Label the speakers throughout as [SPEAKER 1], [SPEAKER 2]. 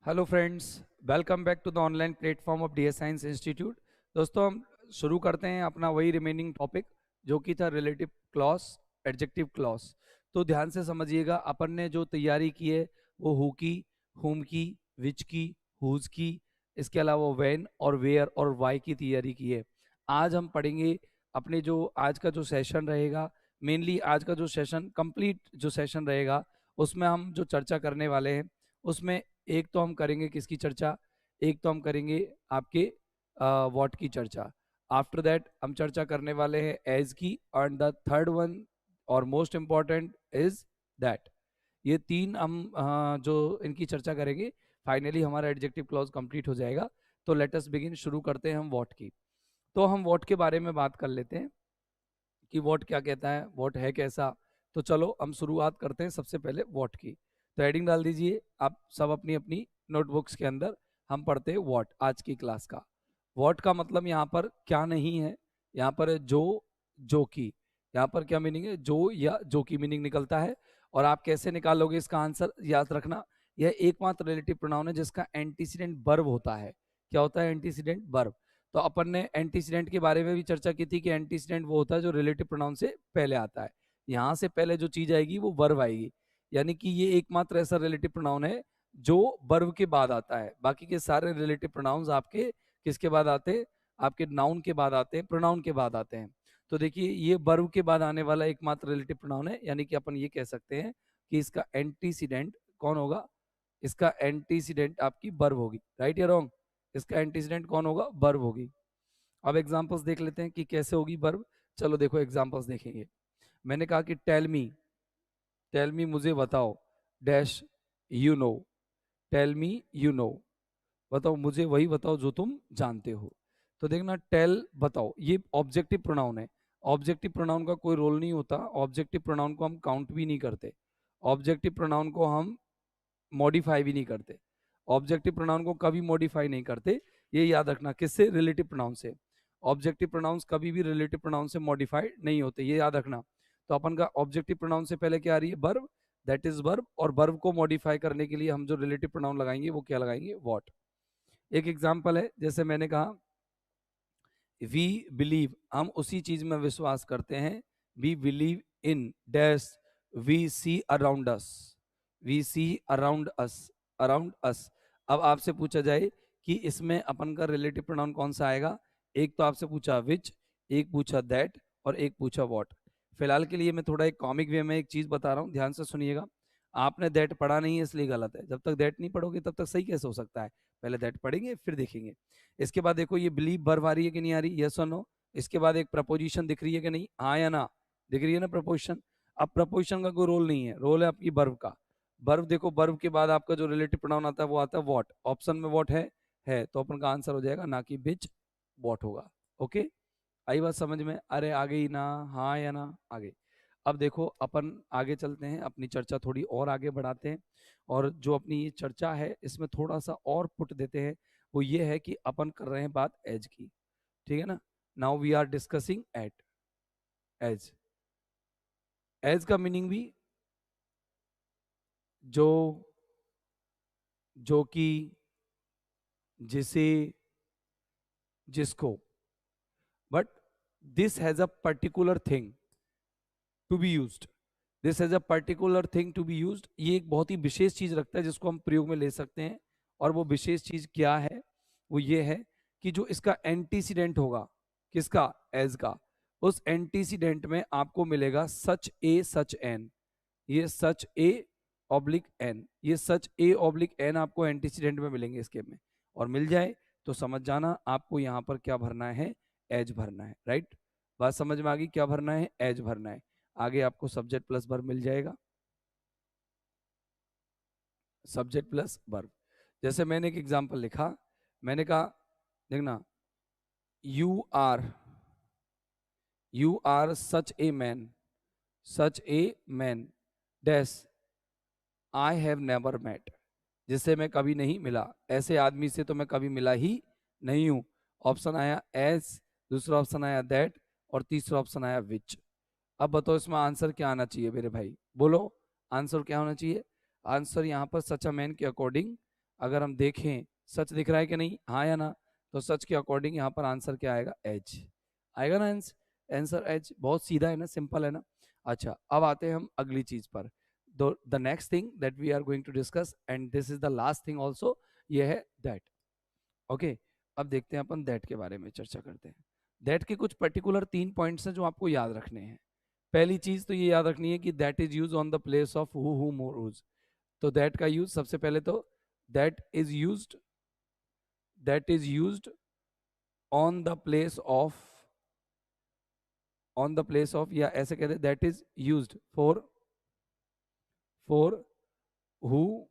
[SPEAKER 1] Hello friends, welcome back to the online platform of D S science institute. दोस्तों, हम शुरू करते हैं अपना वही रिमेनिंग टॉपिक जो कि था रिलेटिव क्लॉज, एडजेक्टिव क्लॉज। तो ध्यान से समझिएगा, अपन ने जो तैयारी की है वो हु की, हुम की, विच की, हुज की, इसके अलावा व्हेन और वेयर और वाई की तैयारी की है। आज हम पढ़ेंगे अपने जो आज का जो सेशन रहेगा, मेनली आज का जो सेशन कंप्लीट जो सेशन रहेगा उसमें हम जो चर्चा करने वाले हैं उसमें एक तो हम करेंगे किसकी चर्चा, एक तो हम करेंगे आपके व्हाट की चर्चा। आफ्टर दैट हम चर्चा करने वाले हैं एज की, एंड द थर्ड वन और मोस्ट इम्पॉर्टेंट इज दैट। ये तीन हम जो इनकी चर्चा करेंगे, फाइनली हमारा एडजेक्टिव क्लॉज कंप्लीट हो जाएगा। तो लेट अस बिगिन, शुरू करते हैं हम व्हाट की। तो हम व्हाट के बारे में बात कर लेते हैं कि व्हाट क्या कहता है, व्हाट है कैसा। तो चलो हम शुरुआत करते हैं सबसे पहले व्हाट की। तो हेडिंग डाल दीजिए आप सब अपनी अपनी नोटबुक्स के अंदर। हम पढ़ते हैं व्हाट आज की क्लास का। व्हाट का मतलब यहाँ पर क्या नहीं है, यहाँ पर है जो की। यहाँ पर क्या मीनिंग है, जो या जो की मीनिंग निकलता है। और आप कैसे निकालोगे इसका आंसर, याद रखना यह एकमात्र रिलेटिव प्रोनाउन है जिसका एंटीसीडेंट वर्ब होता है। क्या होता है? Antecedent verb. तो अपन ने एंटीसीडेंट के बारे में भी चर्चा की थी कि एंटीसीडेंट वो होता है जो रिलेटिव प्रोनाउन से पहले आता है। यहाँ से पहले जो चीज आएगी वो वर्ब आएगी, यानी कि ये एकमात्र ऐसा रिलेटिव प्रोनाउन है जो वर्ब के बाद आता है। बाकी के सारे रिलेटिव प्रोनाउंस आपके किसके बाद आते हैं? आपके नाउन के बाद आते हैं, प्रोनाउन के बाद आते हैं। तो देखिए, ये वर्ब के बाद आने वाला एकमात्र रिलेटिव प्रोनाउन है, यानी कि अपन ये कह सकते हैं कि इसका एंटीसीडेंट कौन होगा? इसका एंटीसीडेंट आपकी वर्ब होगी। राइट या रॉन्ग? इसका एंटीसीडेंट कौन होगा? वर्ब होगी। अब एग्जांपल्स देख लेते हैं कि कैसे होगी वर्ब। चलो देखो एग्जांपल्स देखेंगे। मैंने कहा कि टेल मी मुझे बताओ, dash you know, tell me you know, बताओ मुझे वही बताओ जो तुम जानते हो। तो देखना, टेल बताओ, ये ऑब्जेक्टिव प्रोनाउन है। ऑब्जेक्टिव प्रोनाउन का कोई रोल नहीं होता, ऑब्जेक्टिव प्रोनाउन को हम काउंट भी नहीं करते, ऑब्जेक्टिव प्रोनाउन को हम मॉडिफाई भी नहीं करते। ऑब्जेक्टिव प्रोनाउन को कभी मॉडिफाई नहीं करते, ये याद रखना। किससे? रिलेटिव प्रोनाउन से। ऑब्जेक्टिव प्रोनाउंस कभी भी रिलेटिव प्रोनाउन से मॉडिफाइड नहीं होते, ये याद रखना। तो अपन का ऑब्जेक्टिव प्रोनाउन से पहले क्या आ रही है? Verb, that is verb. और वर्ब को मॉडिफाई करने के लिए हम जो रिलेटिव प्रोनाउन लगाएंगे वो क्या लगाएंगे? व्हाट। एक एग्जांपल है, जैसे मैंने कहा वी बिलीव, हम उसी चीज में विश्वास करते हैं। We believe in dash we see around us, we see around us, around us. अब आपसे पूछा जाए कि इसमें अपन का रिलेटिव प्रोनाउन कौन सा आएगा? एक तो आपसे पूछा विच, एक पूछा दैट और एक पूछा व्हाट। फिलहाल के लिए मैं थोड़ा एक कॉमिक वे में एक चीज बता रहा हूँ, ध्यान से सुनिएगा। आपने दैट पढ़ा नहीं है इसलिए गलत है, जब तक दैट नहीं पढ़ोगे तब तक सही कैसे हो सकता है? पहले दैट पढ़ेंगे फिर देखेंगे। इसके बाद देखो, ये बिलीव वर्ब आ रही है कि नहीं आ रही? यस और नो। इसके बाद एक प्रपोजिशन दिख रही है कि नहीं? हाँ या ना? दिख रही है ना प्रपोजिशन। अब प्रपोजिशन का कोई रोल नहीं है, रोल है आपकी वर्ब का। वर्ब देखो, वर्ब के बाद आपका जो रिलेटिव प्रोनाउन आता है वो आता है व्हाट। ऑप्शन में व्हाट है तो अपन का आंसर हो जाएगा ना कि विच, व्हाट होगा। ओके, आई बात समझ में? अरे आ गई ना? हाँ या ना? आ गई। अब देखो अपन आगे चलते हैं, अपनी चर्चा थोड़ी और आगे बढ़ाते हैं। और जो अपनी ये चर्चा है इसमें थोड़ा सा और पुट देते हैं। वो ये है कि अपन कर रहे हैं बात एज की, ठीक है ना? Now we are discussing at as. As का मीनिंग भी जो, जो कि, जिसे, जिसको। But this has a particular thing to be used, this has a particular thing to be used. ये एक बहुत ही विशेष चीज रखता है जिसको हम प्रयोग में ले सकते हैं। और वो विशेष चीज क्या है? वो ये है कि जो इसका एंटीसीडेंट होगा, किसका? एज का। उस एंटीसीडेंट में आपको मिलेगा सच ए सच एन। ये सच ए ऑब्लिक एन, ये सच ए ऑब्लिक एन आपको एंटीसीडेंट में मिलेंगे इसके में। और मिल जाए तो समझ जाना आपको यहाँ पर क्या भरना है? एज भरना है। राइट, बात समझ में आ गई? क्या भरना है? एज भरना है। आगे आपको सब्जेक्ट प्लस वर्ब मिल जाएगा, सब्जेक्ट प्लस वर्ब। जैसे मैंने एक एग्जांपल लिखा, मैंने कहा देखना, you are, you are such a man, such a man dash I have never met, जिससे मैं कभी नहीं मिला, ऐसे आदमी से तो मैं कभी मिला ही नहीं हूं। ऑप्शन आया एस, दूसरा ऑप्शन आया दैट और तीसरा ऑप्शन आया विच। अब बताओ इसमें आंसर क्या आना चाहिए मेरे भाई? बोलो आंसर क्या होना चाहिए? आंसर यहाँ पर सच अ मैन के अकॉर्डिंग अगर हम देखें सच दिख रहा है कि नहीं, हाँ या ना, तो सच के अकॉर्डिंग यहाँ पर आंसर क्या आएगा, एच आएगा ना। आंसर एच, बहुत सीधा है ना, सिंपल है ना। अच्छा, अब आते हैं हम अगली चीज पर। The next thing that we are going to discuss and this is the last thing also, ये है दैट। ओके, अब देखते हैं अपन दैट के बारे में चर्चा करते हैं। दैट के कुछ पर्टिकुलर 3 पॉइंट्स हैं जो आपको याद रखने हैं। पहली चीज तो ये याद रखनी है कि that is use on the place of who हुम और हुज। तो दैट का यूज सबसे पहले तो that is used, that is used on the place of, on the place of, या ऐसे कहते हैं that is used for who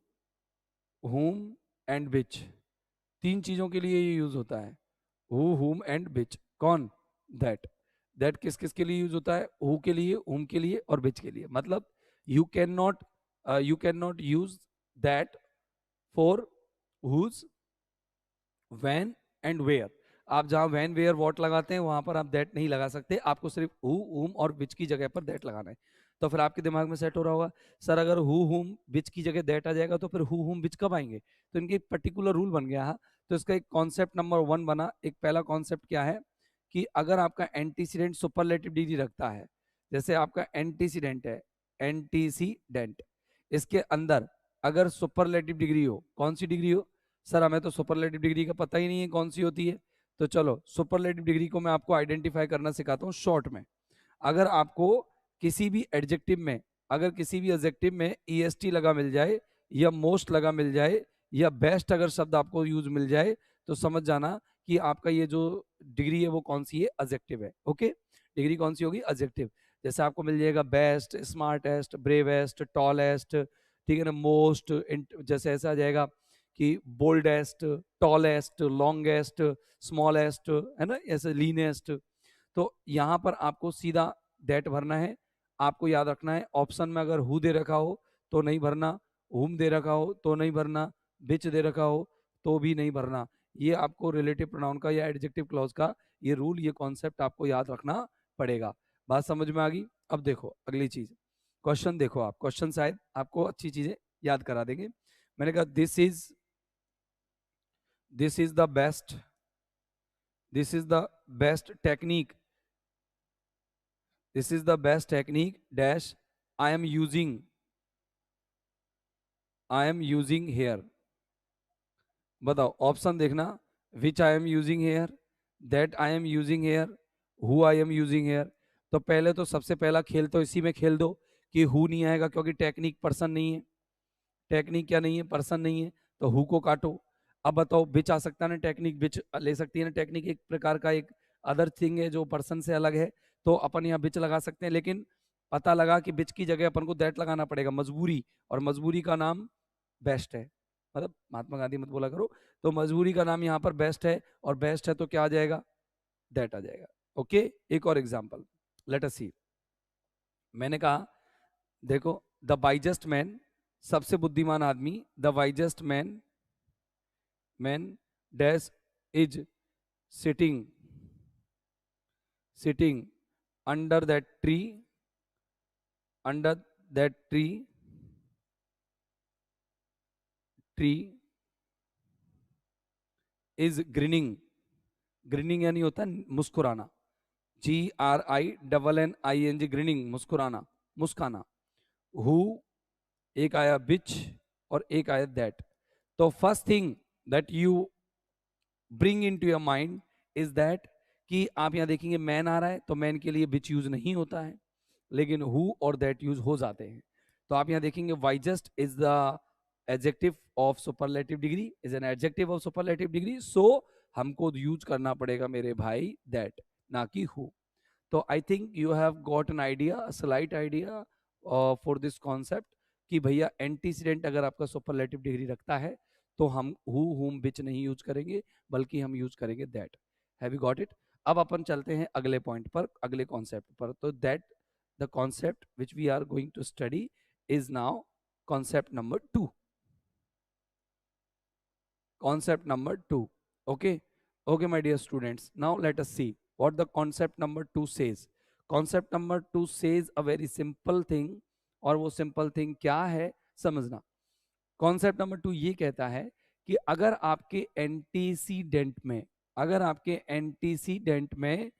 [SPEAKER 1] whom and विच। तीन चीजों के लिए ये यूज होता है, हु हुम एंड विच। कौन, दैट। दैट किस किस के लिए यूज होता है, हु के लिए, हुम के लिए और विच के लिए। मतलब you can not use that for whose, when and where. आप जहां वैन वेयर वॉट लगाते हैं वहां पर आप दैट नहीं लगा सकते, आपको सिर्फ हु हुम और विच की जगह पर दैट लगाना है। तो फिर आपके दिमाग में सेट हो रहा होगा, सर अगर हु हुम विच की जगह दैट आ जाएगा तो फिर हु हुम विच कब आएंगे। तो इनके एक पर्टिकुलर रूल बन गया है। तो इसका एक कॉन्सेप्ट नंबर 1 बना। एक पहला कॉन्सेप्ट क्या है कि अगर आपका एंटीसीडेंट सुपरलेटिव डिग्री रखता है, जैसे आपका एंटीसीडेंट है, एंटीसीडेंट, इसके अंदर अगर सुपरलेटिव डिग्री हो, कौन सी डिग्री हो, सर हमें तो सुपरलेटिव डिग्री का पता ही नहीं है कौन सी होती है। तो चलो सुपरलेटिव डिग्री को मैं आपको आइडेंटिफाई करना सिखाता हूँ शॉर्ट में। अगर आपको किसी भी एडजेक्टिव में, अगर किसी भी एडजेक्टिव में ईएसटी लगा मिल जाए, या मोस्ट लगा मिल जाए, या बेस्ट अगर शब्द आपको यूज मिल जाए, तो समझ जाना कि आपका ये जो डिग्री है वो कौन सी है, एडजेक्टिव है। ओके, डिग्री कौन सी होगी, एडजेक्टिव। जैसे आपको मिल जाएगा बेस्ट, स्मार्टेस्ट, ब्रेवेस्ट, टॉलेस्ट, ठीक है ना, मोस्ट, जैसे ऐसा आ जाएगा कि बोल्डेस्ट, टॉलेस्ट, लॉन्गेस्ट, स्मॉलेस्ट, है ना, ऐसे लीनेस्ट। तो यहाँ पर आपको सीधा दैट भरना है। आपको याद रखना है ऑप्शन में अगर हु दे रखा हो तो नहीं भरना, हुम दे रखा हो तो नहीं भरना, विच दे रखा हो तो भी नहीं भरना। ये आपको रिलेटिव प्रोनाउन का या एडजेक्टिव क्लॉज का ये रूल, ये कॉन्सेप्ट आपको याद रखना पड़ेगा। बात समझ में आ गई। अब देखो अगली चीज, क्वेश्चन देखो आप, क्वेश्चन शायद आपको अच्छी चीजें याद करा देंगे। मैंने कहा this is the best, this is the best technique, this is the best technique dash I am using, I am using here. बताओ ऑप्शन देखना, which I am using here, that I am using here, who I am using here. तो पहले तो सबसे पहला खेल तो इसी में खेल दो कि हु नहीं आएगा क्योंकि टेक्निक पर्सन नहीं है, टेक्निक क्या नहीं है, पर्सन नहीं है, तो हु को काटो। अब बताओ बिच आ सकता है ना, टेक्निक बिच ले सकती है ना, टेक्निक एक प्रकार का एक अदर थिंग है जो पर्सन से अलग है, तो अपन यहाँ बिच लगा सकते हैं। लेकिन पता लगा कि बिच की जगह अपन को दैट लगाना पड़ेगा, मजबूरी, और मजबूरी का नाम बेस्ट है। मतलब महात्मा गांधी मत बोला करो, तो मजबूरी का नाम यहाँ पर बेस्ट है, और बेस्ट है तो क्या आ जाएगा, दैट आ जाएगा। ओके, एक और एग्जाम्पल लेट अस सी। मैंने कहा देखो द वाइजेस्ट मैन, सबसे बुद्धिमान आदमी, the wisest man, man dash is sitting, sitting under that tree, under that tree, tree is grinning, grinning यानी होता है मुस्कुराना, GRINNING, ग्रीनिंग मुस्कुराना, मुस्काना। हु एक आया बिच और एक आया दैट। तो first thing that you bring into your mind is that, कि आप यहां देखेंगे मैन आ रहा है तो मैन के लिए बिच यूज नहीं होता है, लेकिन हु और दैट यूज हो जाते हैं। तो आप यहां देखेंगे wisest is the adjective of superlative degree, is an adjective of superlative degree, so हमको यूज करना पड़ेगा मेरे भाई दैट, ना कि हु। तो I think you have got an idea, slight idea for this concept, कि भैया एंटीसीडेंट अगर आपका सुपरलेटिव डिग्री रखता है तो हम हु हुम विच नहीं यूज करेंगे, बल्कि हम यूज करेंगे that. Have you got it. अब अपन चलते हैं अगले पॉइंट पर, अगले कॉन्सेप्ट पर। तो that the concept which we are going to study is now concept number 2, concept number 2. Okay, okay my dear students, now let us see what the concept number 2 says. Concept number 2 says a very simple thing, और वो simple thing क्या है समझना। Concept number 2 ये कहता है कि अगर आपके एंटीसीडेंट में, अगर आपके एंटीसीडेंट में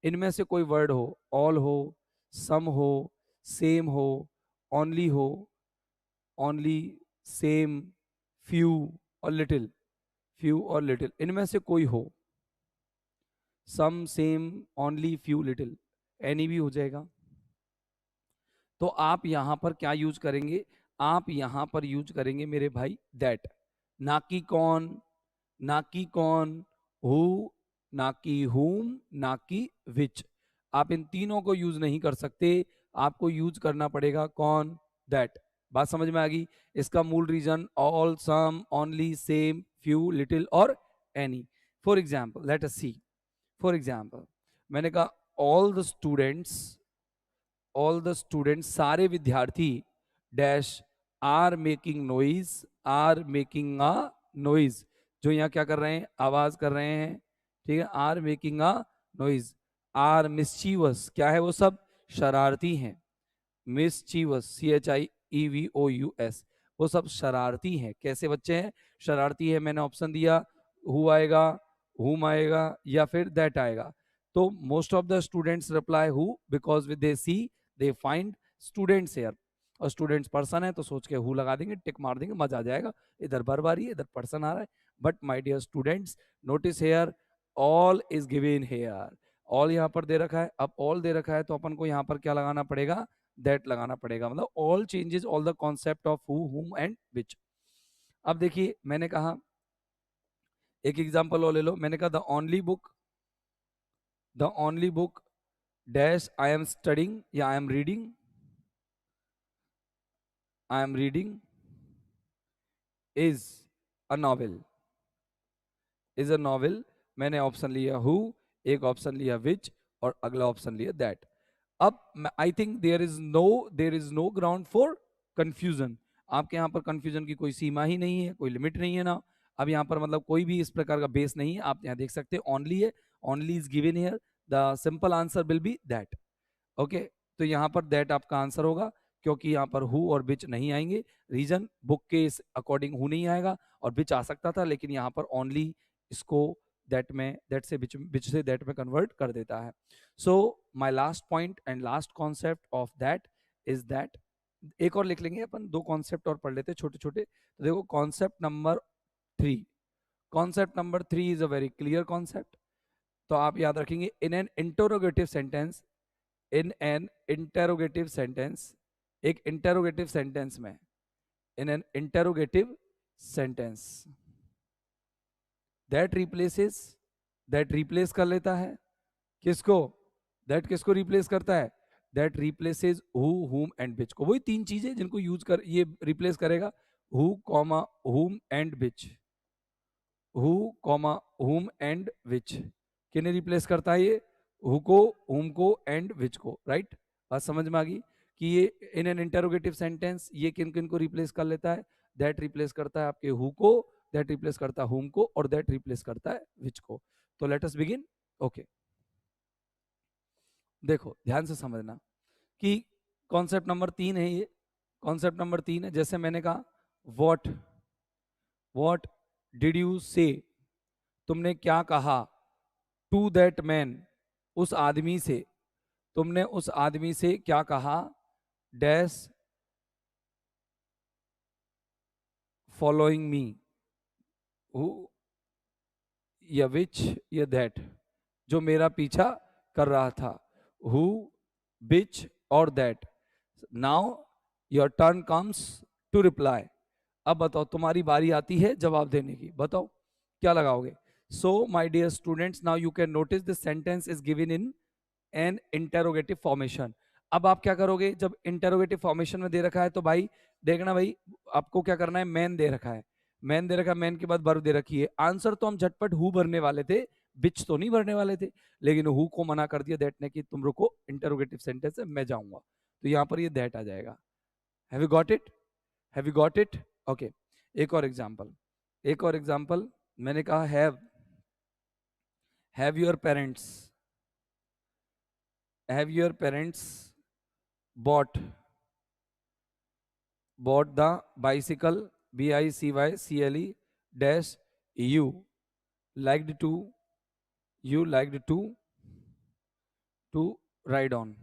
[SPEAKER 1] इनमें से कोई वर्ड हो, ऑल हो, सम हो, सेम हो, ओनली हो, ओनली, सेम, फ्यू और लिटिल, फ्यू और लिटिल, इनमें से कोई हो, some, same, only, few, little, any भी हो जाएगा, तो आप यहां पर क्या यूज करेंगे, आप यहां पर यूज करेंगे मेरे भाई दैट, ना कि कौन, ना कि कौन, हु, ना कि हुम, ना कि विच। आप इन तीनों को यूज नहीं कर सकते, आपको यूज करना पड़ेगा कौन, दैट। बात समझ में आ गई। इसका मूल reason all, some, only, same, few, little और एनी। For example let us see, for example मैंने कहा all the students, all the students, सारे विद्यार्थी, dash, are making noise, are making a noise, जो यहाँ क्या कर रहे हैं, आवाज कर रहे हैं, ठीक है, are making a noise, are mischievous, क्या है वो सब, शरारती हैं, मिसचीवस, CHIEVOUS, वो सब शरारती हैं। कैसे बच्चे हैं, शरारती है। मैंने ऑप्शन दिया, हु आएगा, हुम आएगा या फिर दैट आएगा। तो most of the students reply who, because with they see they find students here, और स्टूडेंट्स पर्सन है तो सोच के हु लगा देंगे, टिक मार देंगे, मजा आ जाएगा, इधर बर्बारी है, इधर पर्सन आ रहा है। But my dear students, notice here all is given here, all यहाँ पर दे रखा है। अब ऑल दे रखा है तो अपन को यहाँ पर क्या लगाना पड़ेगा, दैट लगाना पड़ेगा। मतलब all changes all the concept of who, whom and विच। अब देखिए मैंने कहा, एक एग्जांपल और ले लो, मैंने कहा the only book, the only book dash I am studying या I am reading, I am reading is a novel, is a novel. मैंने ऑप्शन लिया हु, एक ऑप्शन लिया विच और अगला ऑप्शन लिया दैट। अब I think there is no ground for confusion. आपके यहाँ पर कंफ्यूजन की कोई सीमा ही नहीं है, कोई लिमिट नहीं है ना। अब यहाँ पर मतलब कोई भी इस प्रकार का बेस नहीं है। आप यहाँ देख सकते हैं ओनली है, only is given here, the simple answer will be that. Okay, तो यहाँ पर दैट आपका आंसर होगा, क्योंकि यहाँ पर हु और बिच नहीं आएंगे। रीजन, बुक के अकॉर्डिंग हु नहीं आएगा, और बिच आ सकता था, लेकिन यहाँ पर ओनली इसको दैट में, दैट से बिच से दैट में कन्वर्ट कर देता है। So my last point and last concept of that is that, एक और लिख लेंगे अपन, दो कॉन्सेप्ट और पढ़ लेते हैं छोटे छोटे। तो देखो concept number 3, concept number 3 is a very clear concept. तो आप याद रखेंगे, in an interrogative sentence, in an interrogative sentence, एक इंटेरोगेटिव सेंटेंस में, in an interrogative sentence, that replaces, that replace कर लेता है किसको, दैट किसको रिप्लेस करता है, that replaces who, whom and which को। वही तीन चीजें जिनको यूज कर ये रिप्लेस करेगा, who comma whom and which, who comma whom and which, किन्हें रिप्लेस करता है ये, हु को, हुम को एंड विच को, राइट। बात समझ में आ गई कि ये इन एन इंटेरोगेटिव सेंटेंस ये किन किन को रिप्लेस कर लेता है, दैट रिप्लेस करता है आपके हु को, दैट रिप्लेस करता है हुम को, और दैट रिप्लेस करता है विच को। तो लेट अस बिगिन। ओके, देखो ध्यान से समझना कि कॉन्सेप्ट नंबर 3 है ये, कॉन्सेप्ट नंबर 3 है। जैसे मैंने कहा वॉट, वॉट डिड यू से, तुमने क्या कहा, टू दैट मैन, उस आदमी से, तुमने उस आदमी से क्या कहा, डैश फॉलोइंग मी, हु या विच या दैट, जो मेरा पीछा कर रहा था, हु, बिच और that. Now your turn comes to reply. अब बताओ, तुम्हारी बारी आती है जवाब देने की, बताओ क्या लगाओगे। So my dear students, now you can notice this sentence is given in an interrogative formation. अब आप क्या करोगे, जब इंटेरोगेटिव फॉर्मेशन में दे रखा है तो भाई देखना, भाई आपको क्या करना है, मैन दे रखा है, मैन दे रखा है, मैन के बाद वर्ब दे रखी है। आंसर तो हम झटपट हु भरने वाले थे, बिच तो नहीं भरने वाले थे, लेकिन हु को मना कर दिया दैट ने कि तुम रुको, इंटेरोगेटिव सेंटेंस है, मैं जाऊंगा। तो यहाँ पर ये दैट आ जाएगा। Have you got it, have you got it. Okay, एक और एग्जांपल, एक और एग्जांपल। मैंने कहा have your parents, have your parents bought, bought the bicycle, BICYCLE, dash you liked to ride on.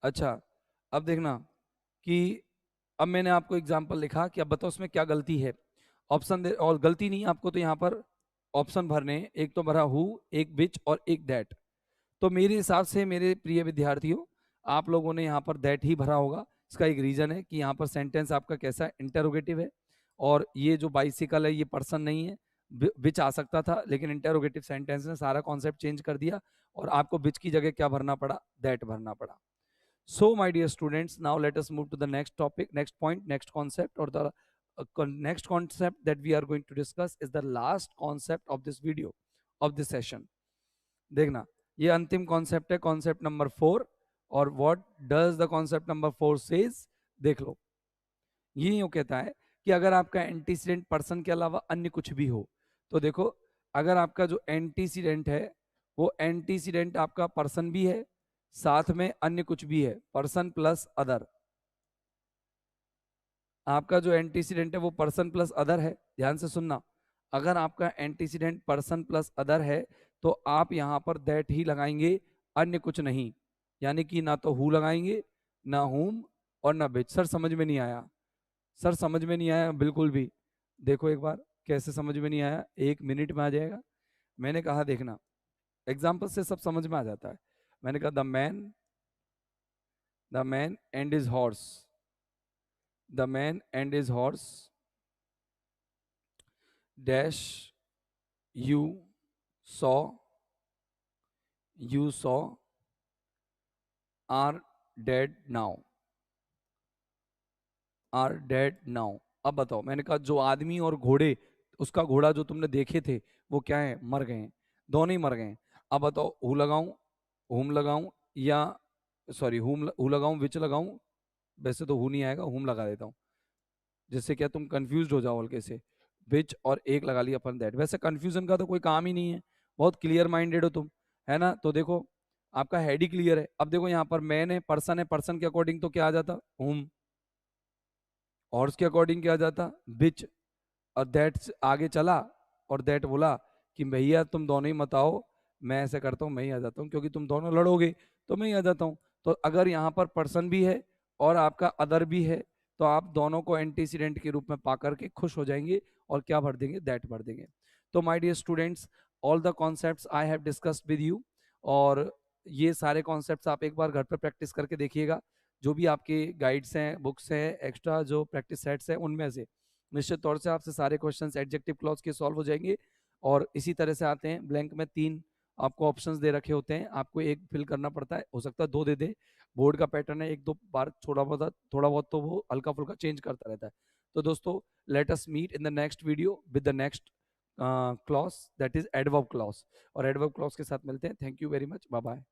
[SPEAKER 1] अच्छा, अब देखना कि अब मैंने आपको एग्जांपल लिखा कि अब बताओ उसमें क्या गलती है। ऑप्शन दे, और गलती नहीं आपको तो यहाँ पर ऑप्शन भरने हैं, एक तो भरा हु, एक विच और एक दैट। तो मेरे हिसाब से मेरे प्रिय विद्यार्थियों, आप लोगों ने यहाँ पर दैट ही भरा होगा। इसका एक रीजन है कि यहाँ पर सेंटेंस आपका कैसा इंटेरोगेटिव है, और ये जो बाइसिकल है ये पर्सन नहीं है। विच आ सकता था, लेकिन इंटेरोगेटिव सेंटेंस ने सारा कॉन्सेप्ट चेंज कर दिया और आपको विच की जगह क्या भरना पड़ा, दैट भरना पड़ा। So, my dear students, now let us move to the next topic, next point, next concept, or the next concept that we are going to discuss is the last concept of this video, of this session. देखना, ये अंतिम concept है, concept number 4। और what does the concept number 4 says, देख लो। ये यूं कहता है कि अगर आपका एंटीसीडेंट पर्सन के अलावा अन्य कुछ भी हो, तो देखो, अगर आपका जो एंटीसीडेंट है वो एंटीसीडेंट आपका पर्सन भी है, साथ में अन्य कुछ भी है, पर्सन प्लस अदर। आपका जो एंटीसीडेंट है वो पर्सन प्लस अदर है। ध्यान से सुनना, अगर आपका एंटीसीडेंट पर्सन प्लस अदर है तो आप यहां पर दैट ही लगाएंगे, अन्य कुछ नहीं। यानी कि ना तो हु लगाएंगे, ना हुम और ना विच। सर समझ में नहीं आया, सर समझ में नहीं आया बिल्कुल भी। देखो एक बार, कैसे समझ में नहीं आया, 1 मिनट में आ जाएगा। मैंने कहा देखना, एग्जाम्पल से सब समझ में आ जाता है। मैंने कहा the man and his horse, the man and his horse dash you saw are dead now, are dead now. अब बताओ, मैंने कहा जो आदमी और घोड़े, उसका घोड़ा जो तुमने देखे थे वो क्या है, मर गए हैं, दोनों ही मर गए हैं। अब बताओ, हु लगाऊं, हुम लगाऊं, या सॉरी हु लगाऊं, विच लगाऊं। वैसे तो हु नहीं आएगा, हुम लगा देता हूं, जिससे क्या तुम कंफ्यूज हो जाओ हल्के से। विच और एक लगा लिया अपन दैट। वैसे कंफ्यूजन का तो कोई काम ही नहीं है, बहुत क्लियर माइंडेड हो तुम, है ना। तो देखो, आपका हेड ही क्लियर है। अब देखो यहाँ पर मैन है, पर्सन के अकॉर्डिंग तो क्या आ जाता, हुम। हॉर्स के अकॉर्डिंग क्या आ जाता, विच। और दैट आगे चला और दैट बोला कि भैया तुम दोनों ही मत आओ, मैं ऐसे करता हूँ, मैं ही आ जाता हूँ, क्योंकि तुम दोनों लड़ोगे तो मैं ही आ जाता हूँ। तो अगर यहाँ पर पर्सन भी है और आपका अदर भी है, तो आप दोनों को एंटीसीडेंट के रूप में पा करके खुश हो जाएंगे और क्या भर देंगे, दैट भर देंगे। तो my dear students, all the concepts I have discussed with you, और ये सारे कॉन्सेप्ट्स आप एक बार घर पर प्रैक्टिस करके देखिएगा। जो भी आपके गाइड्स हैं, बुक्स हैं, एक्स्ट्रा जो प्रैक्टिस सेट्स हैं, उनमें से निश्चित तौर से आपसे सारे क्वेश्चंस एडजेक्टिव क्लॉज के सॉल्व हो जाएंगे। और इसी तरह से आते हैं, ब्लैंक में 3 आपको ऑप्शंस दे रखे होते हैं, आपको एक फिल करना पड़ता है, हो सकता है 2 दे दे। बोर्ड का पैटर्न है, 1-2 बार थोड़ा बहुत तो वो हल्का फुल्का चेंज करता रहता है। तो दोस्तों, let us meet in the next video with the next clause, that is adverb clause. और एडवर्ब क्लॉज के साथ मिलते हैं। Thank you very much, bye bye.